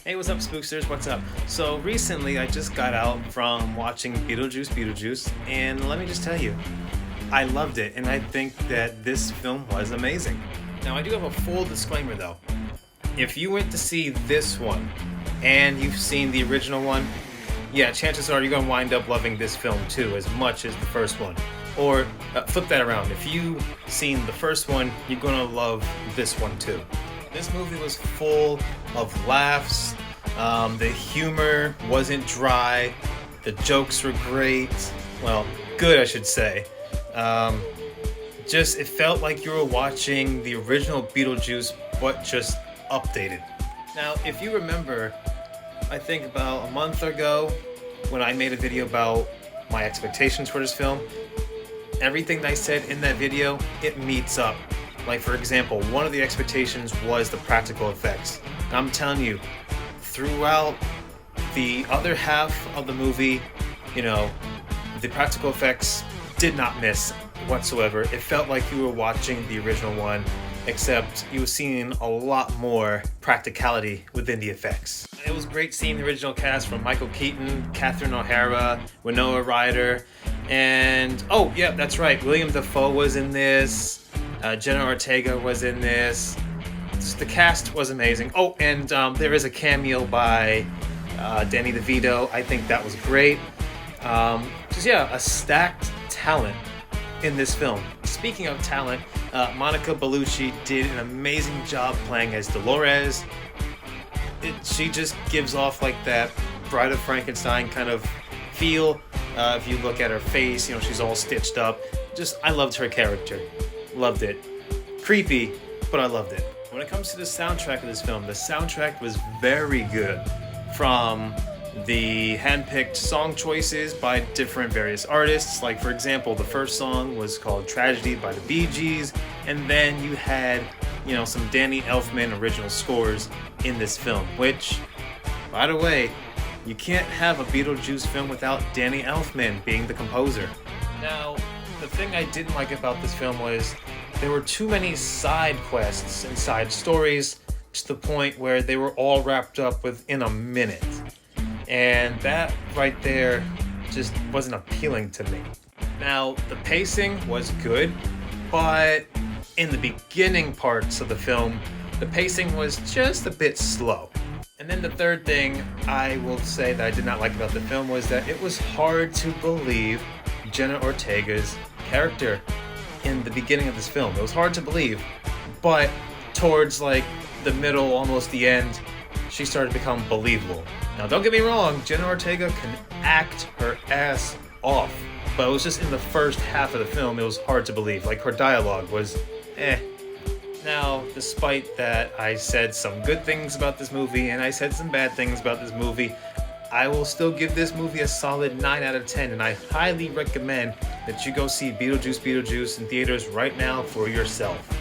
Hey, what's up, Spooksters? What's up? So recently, I just got out from watching Beetlejuice, and let me just tell you, I loved it, and I think that this film was amazing. Now, I do have a full disclaimer though. If you went to see this one, and you've seen the original one, yeah, chances are you're gonna wind up loving this film too, as much as the first one. Or flip that around. If you've seen the first one, you're gonna love this one too. This movie was full of laughs. The humor wasn't dry. The jokes were great. Well, good, I should say. Just, it felt like you were watching the original Beetlejuice, but just updated. Now, if you remember, I think about a month ago, when I made a video about my expectations for this film, everything that I said in that video, it meets up. Like, for example, one of the expectations was the practical effects. And I'm telling you, throughout the other half of the movie, the practical effects did not miss whatsoever. It felt like you were watching the original one, except you were seeing a lot more practicality within the effects. It was great seeing the original cast from Michael Keaton, Catherine O'Hara, Winona Ryder, and oh yeah, that's right, William Dafoe was in this. Jenna Ortega was in this. The cast was amazing. Oh, and there is a cameo by Danny DeVito. I think that was great. A stacked talent in this film. Speaking of talent, Monica Bellucci did an amazing job playing as Dolores. She just gives off like that Bride of Frankenstein kind of feel. If you look at her face, she's all stitched up. I loved her character. Loved it. Creepy, but I loved it. When it comes to the soundtrack of this film, the soundtrack was very good. From the hand-picked song choices by different various artists, like for example, the first song was called Tragedy by the Bee Gees, and then you had, some Danny Elfman original scores in this film, which, by the way, you can't have a Beetlejuice film without Danny Elfman being the composer. Now, the thing I didn't like about this film was there were too many side quests and side stories to the point where they were all wrapped up within a minute. And that right there just wasn't appealing to me. Now, the pacing was good, but in the beginning parts of the film, the pacing was just a bit slow. And then the third thing I will say that I did not like about the film was that it was hard to believe Jenna Ortega's character in the beginning of this film. It was hard to believe, but towards the middle, almost the end, she started to become believable. Now, don't get me wrong, Jenna Ortega can act her ass off, but it was just in the first half of the film, it was hard to believe. Her dialogue was Now, despite that, I said some good things about this movie, and I said some bad things about this movie, I will still give this movie a solid 9 out of 10, and I highly recommend that you go see Beetlejuice in theaters right now for yourself.